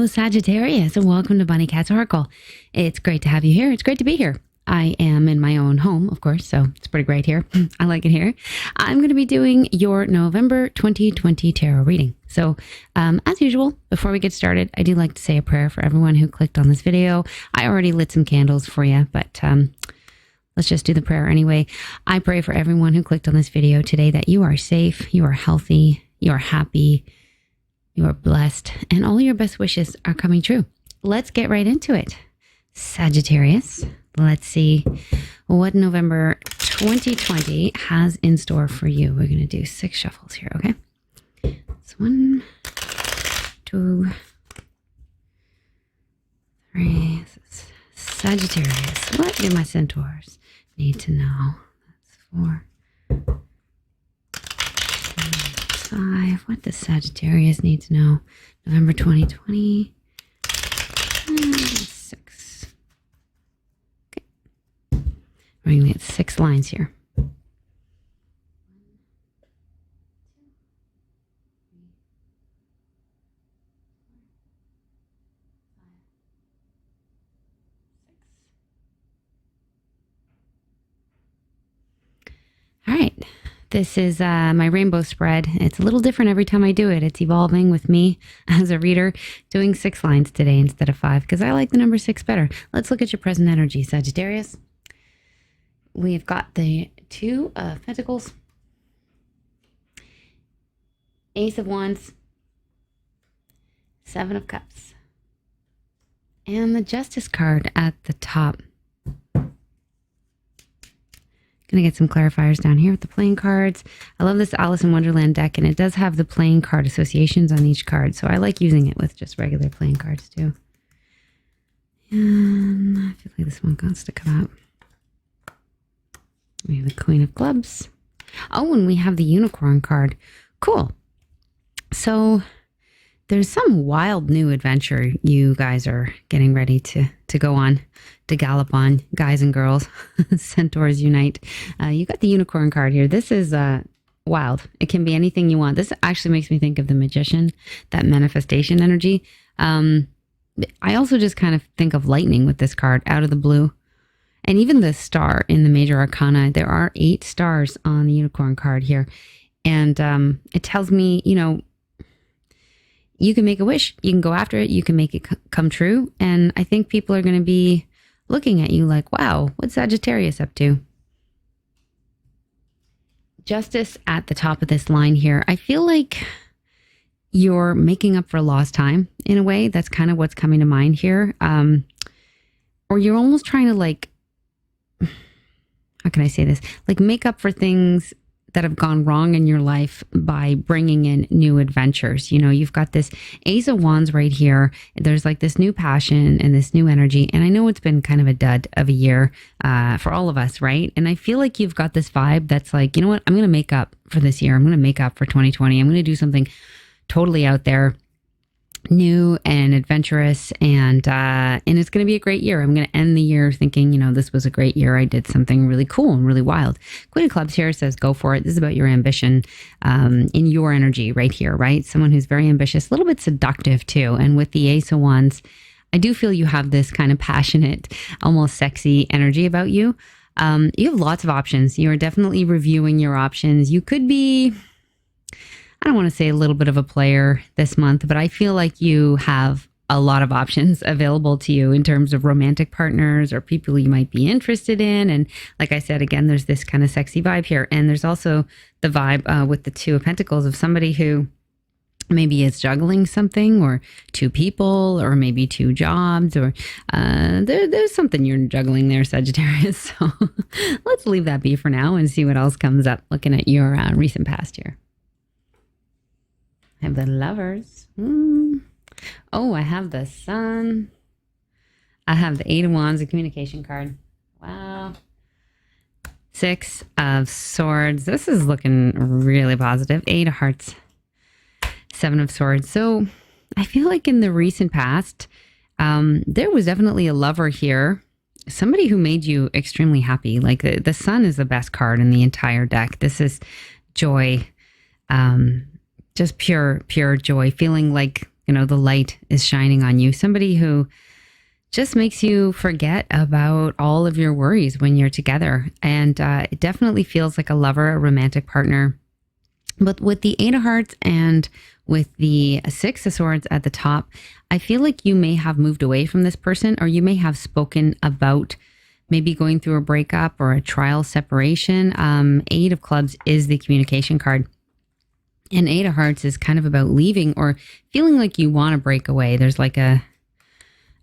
Hello, Sagittarius, and welcome to Bunny Cat's Oracle. It's great to have you here. It's great to be here. I am in my own home, of course, so it's pretty great here. I like it here. I'm going to be doing your November 2020 tarot reading. So, as usual, before we get started, I do like to say a prayer for everyone who clicked on this video. I already lit some candles for you, but let's just do the prayer anyway. I pray for everyone who clicked on this video today that you are safe, you are healthy, you are happy, you are blessed, and all your best wishes are coming true. Let's get right into it. Sagittarius, let's see what November 2020 has in store for you. We're going to do 6 shuffles here, okay? It's 1, 2, 3. This is Sagittarius. What do my centaurs need to know? That's 4. 5. What does Sagittarius need to know? November 2020. 6. Okay. We're going to get 6 lines here. All right. This is my rainbow spread. It's a little different every time I do it. It's evolving with me as a reader, doing 6 lines today instead of 5 because I like the number 6 better. Let's look at your present energy, Sagittarius. We've got the 2 of Pentacles, Ace of Wands, 7 of Cups, and the Justice card at the top. Gonna get some clarifiers down here with the playing cards. I love this Alice in Wonderland deck, and it does have the playing card associations on each card, so I like using it with just regular playing cards too. And I feel like this one wants to come out. We have the Queen of Clubs. Oh, and we have the Unicorn card. Cool. So there's some wild new adventure you guys are getting ready to go on, to gallop on, guys and girls. Centaurs unite. You got the Unicorn card here. This is wild. It can be anything you want. This actually makes me think of the Magician, that manifestation energy. I also just kind of think of lightning with this card, out of the blue. And even the star in the major arcana, there are 8 stars on the Unicorn card here. And it tells me, you know, you can make a wish, you can go after it, you can make it come true. And I think people are going to be looking at you like, wow, what's Sagittarius up to? Justice at the top of this line here. I feel like you're making up for lost time in a way. That's kind of what's coming to mind here. Or you're almost trying to like, how can I say this? Like make up for things that have gone wrong in your life by bringing in new adventures. You know, you've got this Ace of Wands right here. There's like this new passion and this new energy. And I know it's been kind of a dud of a year for all of us, right? And I feel like you've got this vibe that's like, you know what? I'm going to make up for this year. I'm going to make up for 2020. I'm going to do something totally out there, new and adventurous, and it's going to be a great year. I'm going to end the year thinking, you know, this was a great year. I did something really cool and really wild. Queen of Clubs here says, go for it. This is about your ambition in your energy right here, right? Someone who's very ambitious, a little bit seductive too. And with the Ace of Wands, I do feel you have this kind of passionate, almost sexy energy about you. You have lots of options. You are definitely reviewing your options. You could be, I don't want to say a little bit of a player this month, but I feel like you have a lot of options available to you in terms of romantic partners or people you might be interested in. And like I said, again, there's this kind of sexy vibe here. And there's also the vibe with the 2 of Pentacles of somebody who maybe is juggling something, or 2 people, or maybe 2 jobs, or there's something you're juggling there, Sagittarius. So let's leave that be for now and see what else comes up looking at your recent past here. I have the Lovers. Oh, I have the Sun. I have the 8 of Wands, the communication card. Wow. 6 of Swords. This is looking really positive. 8 of Hearts. 7 of Swords. So I feel like in the recent past, there was definitely a lover here. Somebody who made you extremely happy. Like the Sun is the best card in the entire deck. This is joy. Just pure joy, feeling like the light is shining on you. Somebody who just makes you forget about all of your worries when you're together. And it definitely feels like a lover, a romantic partner. But with the Eight of Hearts and with the Six of Swords at the top, I feel like you may have moved away from this person, or you may have spoken about maybe going through a breakup or a trial separation. Eight of Clubs is the communication card. And Eight of Hearts is kind of about leaving or feeling like you want to break away. There's like a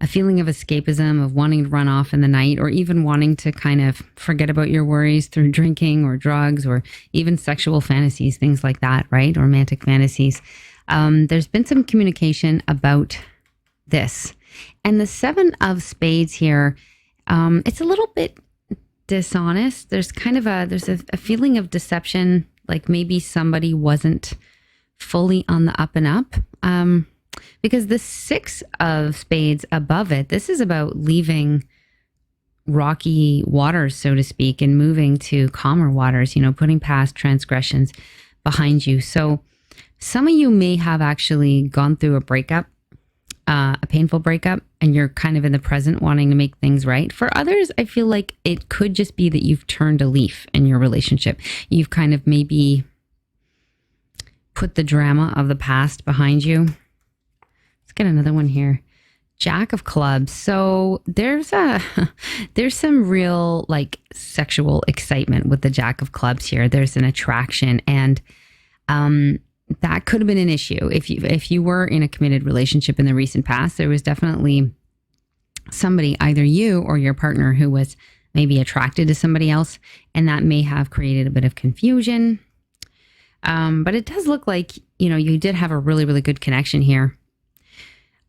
feeling of escapism, of wanting to run off in the night, or even wanting to kind of forget about your worries through drinking or drugs, or even sexual fantasies, things like that, right? Romantic fantasies. There's been some communication about this. And the Seven of Spades here, it's a little bit dishonest. There's kind of there's a feeling of deception, like maybe somebody wasn't fully on the up and up. Because the Six of Spades above it, this is about leaving rocky waters, so to speak, and moving to calmer waters, putting past transgressions behind you. So some of you may have actually gone through a breakup, a painful breakup, and you're kind of in the present wanting to make things right. For others, I feel like it could just be that you've turned a leaf in your relationship. You've kind of maybe put the drama of the past behind you. Let's get another one here. Jack of Clubs. So there's some real like sexual excitement with the Jack of Clubs here. There's an attraction, and that could have been an issue if you were in a committed relationship in the recent past. There was definitely somebody, either you or your partner, who was maybe attracted to somebody else, and that may have created a bit of confusion. But it does look like you did have a really, really good connection here.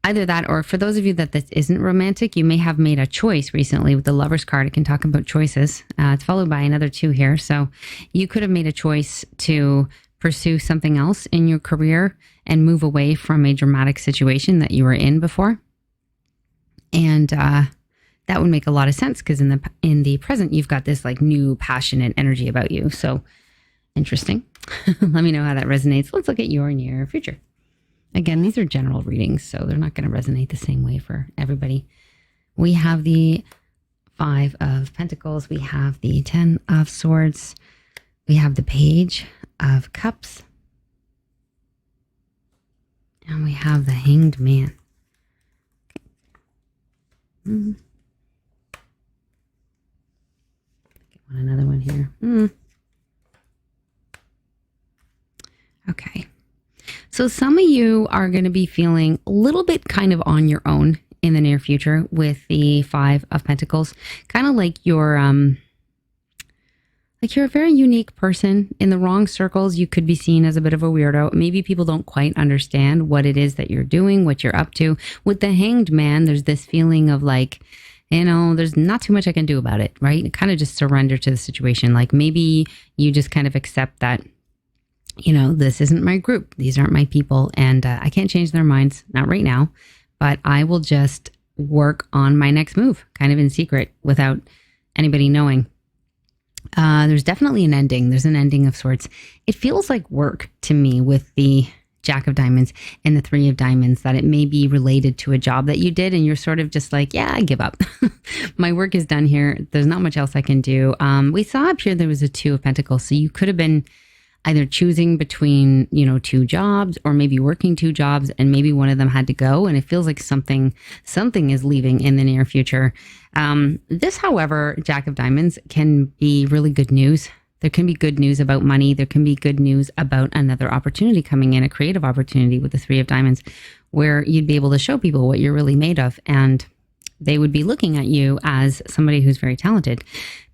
Either that, or for those of you that this isn't romantic, you may have made a choice recently with the Lover's card. It can talk about choices. It's followed by another two here. So you could have made a choice to pursue something else in your career and move away from a dramatic situation that you were in before. And that would make a lot of sense, because in the present, you've got this like new passionate energy about you. So interesting. Let me know how that resonates. Let's look at your near future. Again, these are general readings, so they're not going to resonate the same way for everybody. We have the Five of Pentacles. We have the Ten of Swords. We have the Page of Cups. And we have the Hanged Man. Get another one here. Okay. So some of you are going to be feeling a little bit kind of on your own in the near future with the Five of Pentacles. Kind of like you're a very unique person. In the wrong circles, you could be seen as a bit of a weirdo. Maybe people don't quite understand what it is that you're doing, what you're up to. With the Hanged Man, there's this feeling of like, there's not too much I can do about it, right? Kind of just surrender to the situation. Like maybe you just kind of accept that, this isn't my group. These aren't my people. And I can't change their minds, not right now. But I will just work on my next move, kind of in secret, without anybody knowing. There's definitely an ending. There's an ending of sorts. It feels like work to me with the Jack of Diamonds and the Three of Diamonds, that it may be related to a job that you did and you're sort of just like, yeah, I give up. My work is done here. There's not much else I can do. We saw up here there was a Two of Pentacles. So you could have been either choosing between, two jobs, or maybe working two jobs, and maybe one of them had to go. And it feels like something is leaving in the near future. This, however, Jack of Diamonds, can be really good news. There can be good news about money. There can be good news about another opportunity coming in, a creative opportunity with the Three of Diamonds, where you'd be able to show people what you're really made of. And they would be looking at you as somebody who's very talented.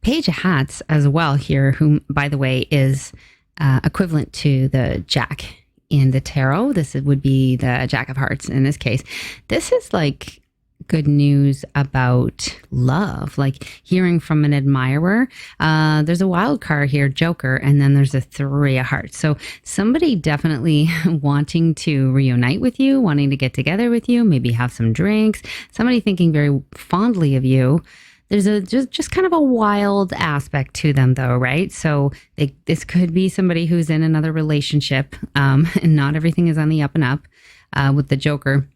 Page of Hats as well here, whom, by the way, is equivalent to the Jack in the tarot. This would be the Jack of Hearts in this case. This is like good news about love, like hearing from an admirer. There's a wild card here, Joker, and then there's a Three of Hearts. So somebody definitely wanting to reunite with you, wanting to get together with you, maybe have some drinks, somebody thinking very fondly of you. There's a just kind of a wild aspect to them, though, right? So this could be somebody who's in another relationship, and not everything is on the up and up with the Joker.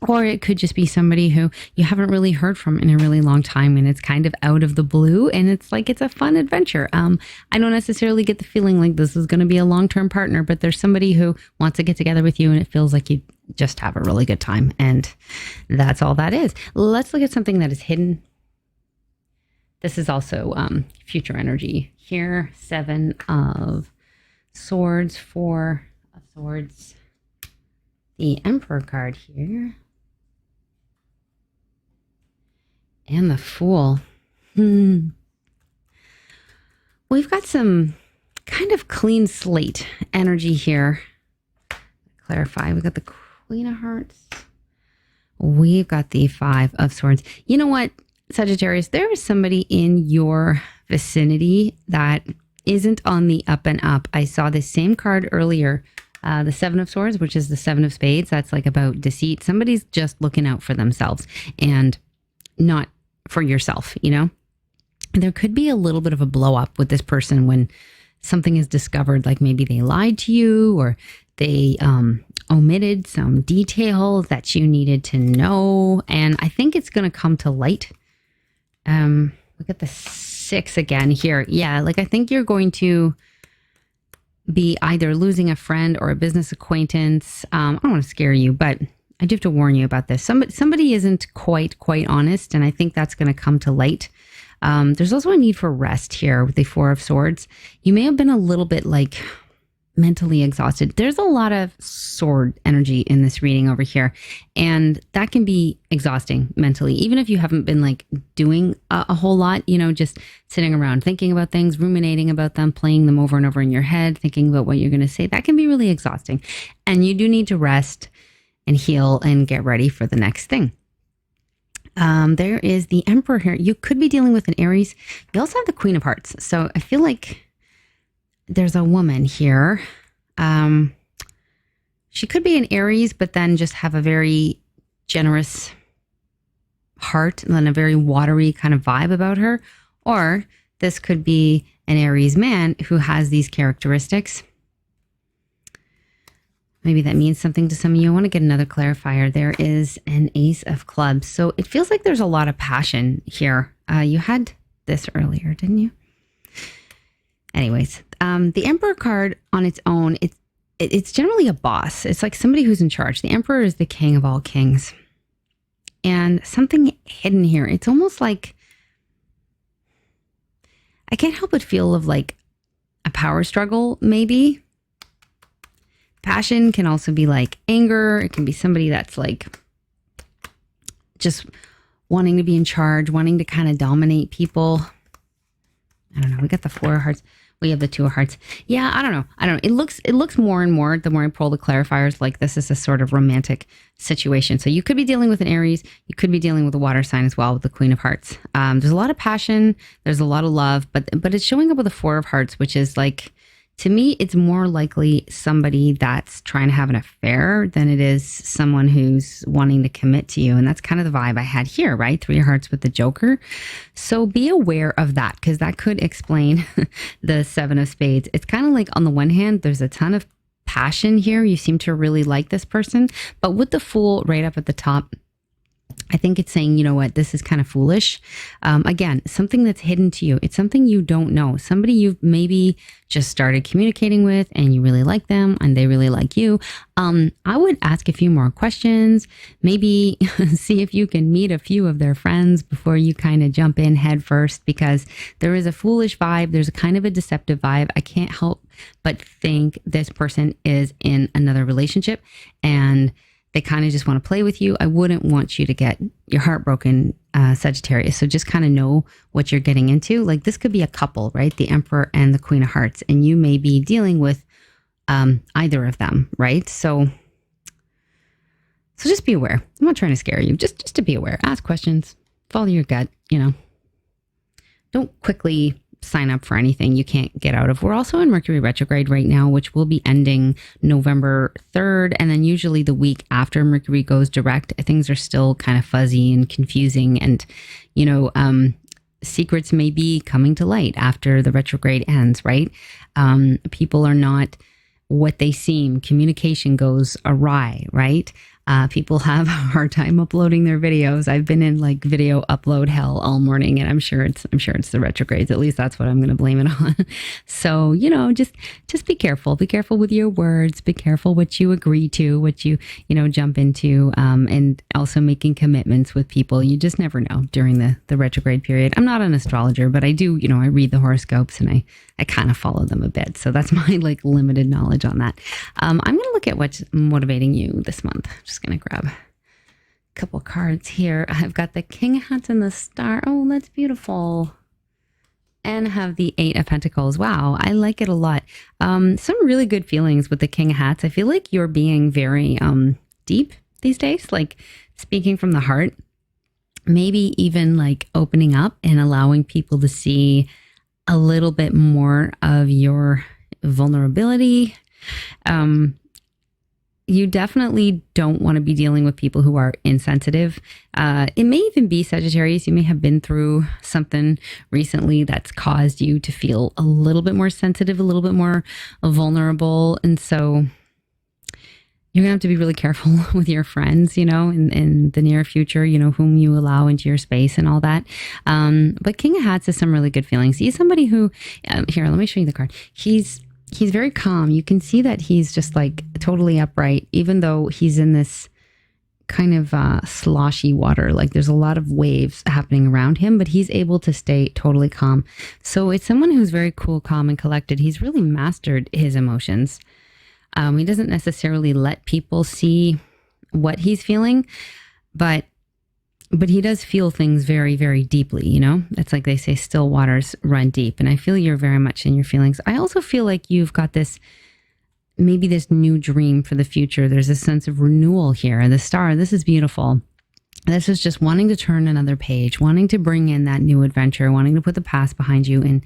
Or it could just be somebody who you haven't really heard from in a really long time, and it's kind of out of the blue, and it's like it's a fun adventure. I don't necessarily get the feeling like this is going to be a long-term partner, but there's somebody who wants to get together with you, and it feels like you just have a really good time, and that's all that is. Let's look at something that is hidden. This is also future energy here. 7 of Swords, 4 of Swords, the Emperor card here. And the Fool. We've got some kind of clean slate energy here. Clarify. We've got the Queen of Hearts. We've got the 5 of Swords. You know what, Sagittarius? There is somebody in your vicinity that isn't on the up and up. I saw this same card earlier. The 7 of Swords, which is the 7 of Spades. That's like about deceit. Somebody's just looking out for themselves and not for yourself, you know? There could be a little bit of a blow up with this person when something is discovered, like maybe they lied to you or they omitted some detail that you needed to know. And I think it's going to come to light. Look at the 6 again here. Yeah, like I think you're going to be either losing a friend or a business acquaintance. I don't want to scare you, but I do have to warn you about this. Somebody isn't quite honest, and I think that's going to come to light. There's also a need for rest here with the 4 of Swords. You may have been a little bit like mentally exhausted. There's a lot of sword energy in this reading over here, and that can be exhausting mentally, even if you haven't been like doing a whole lot, you know, just sitting around thinking about things, ruminating about them, playing them over and over in your head, thinking about what you're going to say. That can be really exhausting, and you do need to rest and heal and get ready for the next thing. There is the Emperor here. You could be dealing with an Aries. You also have the Queen of Hearts. So I feel like there's a woman here. She could be an Aries, but then just have a very generous heart and then a very watery kind of vibe about her. Or this could be an Aries man who has these characteristics. Maybe that means something to some of you. I want to get another clarifier. There is an Ace of Clubs. So it feels like there's a lot of passion here. You had this earlier, didn't you? Anyways, the Emperor card on its own, it's generally a boss. It's like somebody who's in charge. The Emperor is the king of all kings. And something hidden here. It's almost like, I can't help but feel of like a power struggle, maybe. Passion can also be like anger. It can be somebody that's like just wanting to be in charge, wanting to kind of dominate people. I don't know. We got the 4 of Hearts. We have the 2 of Hearts. Yeah, I don't know. It looks more and more, the more I pull the clarifiers, like this is a sort of romantic situation. So you could be dealing with an Aries. You could be dealing with a water sign as well with the Queen of Hearts. There's a lot of passion. There's a lot of love, but it's showing up with the 4 of Hearts, which is like, to me, it's more likely somebody that's trying to have an affair than it is someone who's wanting to commit to you. And that's kind of the vibe I had here, right? 3 of Hearts with the Joker. So be aware of that, because that could explain the 7 of Spades. It's kind of like, on the one hand, there's a ton of passion here. You seem to really like this person. But with the Fool right up at the top, I think it's saying, you know what, this is kind of foolish. Again, something that's hidden to you. It's something you don't know. Somebody you've maybe just started communicating with and you really like them and they really like you. I would ask a few more questions. Maybe see if you can meet a few of their friends before you kind of jump in head first, because there is a foolish vibe. There's a kind of a deceptive vibe. I can't help but think this person is in another relationship and they kind of just want to play with you. I wouldn't want you to get your heart broken, Sagittarius. So just kind of know what you're getting into. Like this could be a couple, right? The Emperor and the Queen of Hearts. And you may be dealing with either of them, right? So just be aware. I'm not trying to scare you. Just to be aware. Ask questions. Follow your gut, you know. Don't quickly sign up for anything you can't get out of. We're also in Mercury retrograde right now, which will be ending November 3rd. And then usually the week after Mercury goes direct, things are still kind of fuzzy and confusing. And, secrets may be coming to light after the retrograde ends, right? People are not what they seem. Communication goes awry, right? People have a hard time uploading their videos. I've been in like video upload hell all morning, and I'm sure it's the retrogrades. At least that's what I'm going to blame it on. So, just be careful. Be careful with your words. Be careful what you agree to, what you jump into, and also making commitments with people. You just never know during the retrograde period. I'm not an astrologer, but I do, I read the horoscopes and I kind of follow them a bit. So that's my like limited knowledge on that. I'm going to look at what's motivating you this month. Just going to grab a couple cards here. I've got the King of Hats and the Star. Oh, that's beautiful. And have the Eight of Pentacles. Wow, I like it a lot. Some really good feelings with the King of Hats. I feel like you're being very deep these days, like speaking from the heart. Maybe even like opening up and allowing people to see a little bit more of your vulnerability. You definitely don't want to be dealing with people who are insensitive. It may even be Sagittarius. You may have been through something recently that's caused you to feel a little bit more sensitive, a little bit more vulnerable. And so you're going to have to be really careful with your friends, in the near future, whom you allow into your space and all that. But King of Hats has some really good feelings. He's somebody who, here, let me show you the card. He's very calm. You can see that he's just like totally upright, even though he's in this kind of sloshy water. Like there's a lot of waves happening around him, but he's able to stay totally calm. So it's someone who's very cool, calm, and collected. He's really mastered his emotions. He doesn't necessarily let people see what he's feeling, but he does feel things very, very deeply, It's like they say, still waters run deep. And I feel you're very much in your feelings. I also feel like you've got this new dream for the future. There's a sense of renewal here. And the Star, this is beautiful. This is just wanting to turn another page, wanting to bring in that new adventure, wanting to put the past behind you and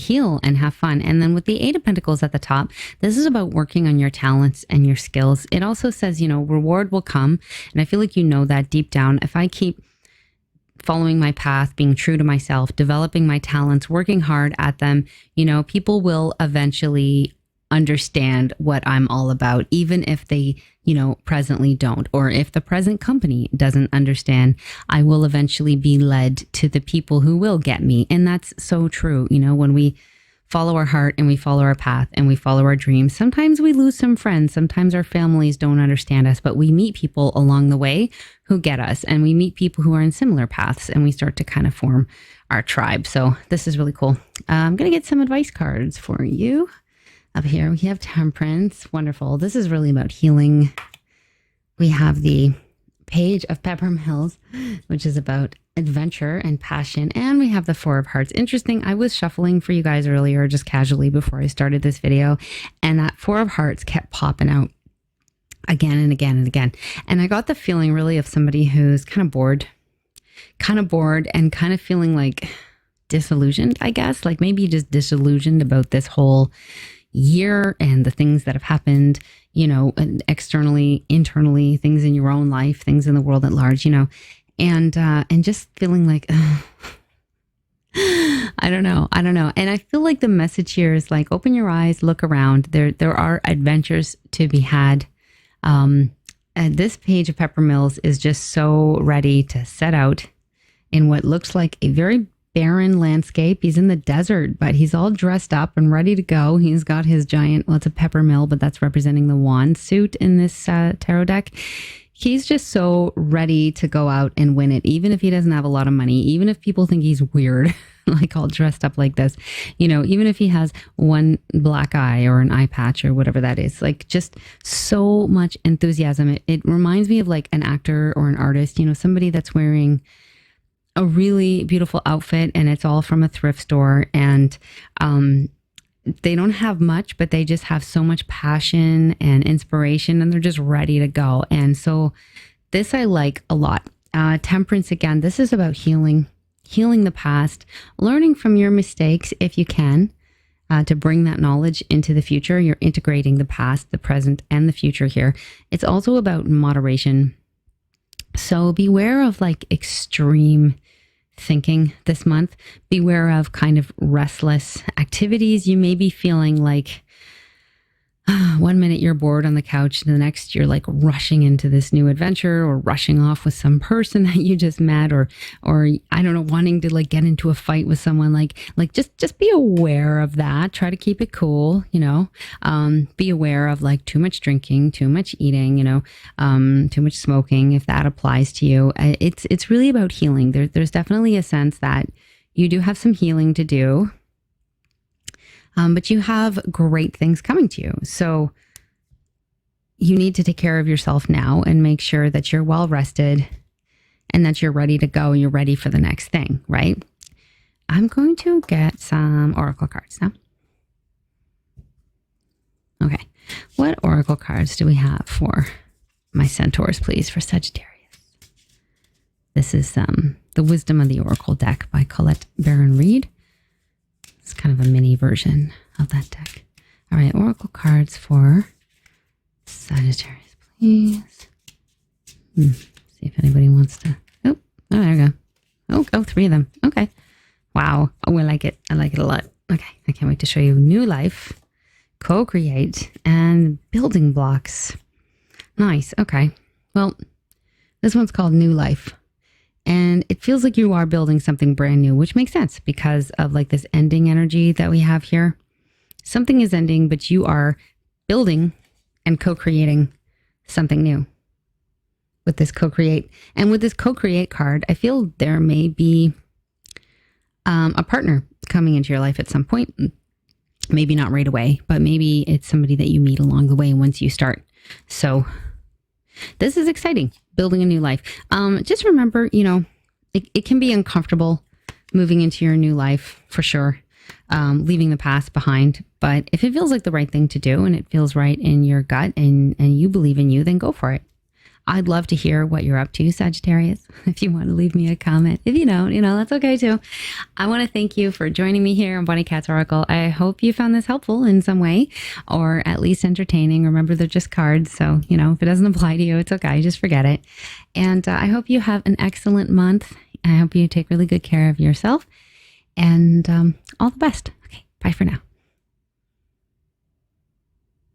heal and have fun. And then with the Eight of Pentacles at the top, this is about working on your talents and your skills. It also says, reward will come. And I feel like that deep down. If I keep following my path, being true to myself, developing my talents, working hard at them, people will eventually understand what I'm all about, even if they, presently don't, or if the present company doesn't understand, I will eventually be led to the people who will get me. And that's so true. When we follow our heart and we follow our path and we follow our dreams, sometimes we lose some friends. Sometimes our families don't understand us, but we meet people along the way who get us, and we meet people who are in similar paths, and we start to kind of form our tribe. So this is really cool. I'm going to get some advice cards for you. Up here, we have Temperance. Wonderful. This is really about healing. We have the Page of Peppermills, which is about adventure and passion. And we have the Four of Hearts. Interesting. I was shuffling for you guys earlier, just casually before I started this video. And that Four of Hearts kept popping out again and again and again. And I got the feeling really of somebody who's kind of bored and kind of feeling like disillusioned, I guess. Like maybe just disillusioned about this whole year and the things that have happened, externally, internally, things in your own life, things in the world at large, and just feeling like, I don't know. And I feel like the message here is like, open your eyes, look around. There are adventures to be had. And this Page of Peppermills is just so ready to set out in what looks like a very barren landscape. He's in the desert, but he's all dressed up and ready to go. He's got his giant, it's a peppermill, but that's representing the wand suit in this tarot deck. He's just so ready to go out and win it, even if he doesn't have a lot of money, even if people think he's weird, like all dressed up like this, even if he has one black eye or an eye patch or whatever that is, like just so much enthusiasm. It reminds me of like an actor or an artist, somebody that's wearing a really beautiful outfit and it's all from a thrift store, and they don't have much, but they just have so much passion and inspiration, and they're just ready to go. And so this I like a lot. Temperance, again, this is about healing. healing the past, learning from your mistakes if you can, to bring that knowledge into the future. You're integrating the past, the present, and the future here. It's also about moderation. So beware of like extreme thinking this month. Beware of kind of restless activities. You may be feeling like, one minute you're bored on the couch, and the next you're like rushing into this new adventure, or rushing off with some person that you just met, or I don't know, wanting to like get into a fight with someone. Like just be aware of that. Try to keep it cool, be aware of like too much drinking, too much eating, too much smoking, if that applies to you. It's really about healing. There's definitely a sense that you do have some healing to do. But you have great things coming to you. So you need to take care of yourself now and make sure that you're well rested and that you're ready to go. You're ready for the next thing, right? I'm going to get some oracle cards now. Okay. What oracle cards do we have for my centaurs, please, for Sagittarius? This is The Wisdom of the Oracle deck by Colette Baron Reed. It's kind of a mini version of that deck. All right, oracle cards for Sagittarius, please. See if anybody wants to. Oh, there we go. Oh, 3 of them. Okay. Wow. Oh, I like it. I like it a lot. Okay, I can't wait to show you new life, co-create, and building blocks. Nice. Okay. Well, this one's called New Life. And it feels like you are building something brand new, which makes sense because of like this ending energy that we have here. Something is ending, but you are building and co-creating something new with this co-create. And with this co-create card, I feel there may be a partner coming into your life at some point. Maybe not right away, but maybe it's somebody that you meet along the way once you start. So this is exciting. Building a new life. Just remember, it can be uncomfortable moving into your new life for sure, leaving the past behind. But if it feels like the right thing to do and it feels right in your gut and you believe in you, then go for it. I'd love to hear what you're up to, Sagittarius. If you want to leave me a comment. If you don't, that's okay too. I want to thank you for joining me here on Bonnie Cat's Oracle. I hope you found this helpful in some way, or at least entertaining. Remember, they're just cards. So, if it doesn't apply to you, it's okay. Just forget it. And I hope you have an excellent month. I hope you take really good care of yourself. And all the best. Okay, bye for now.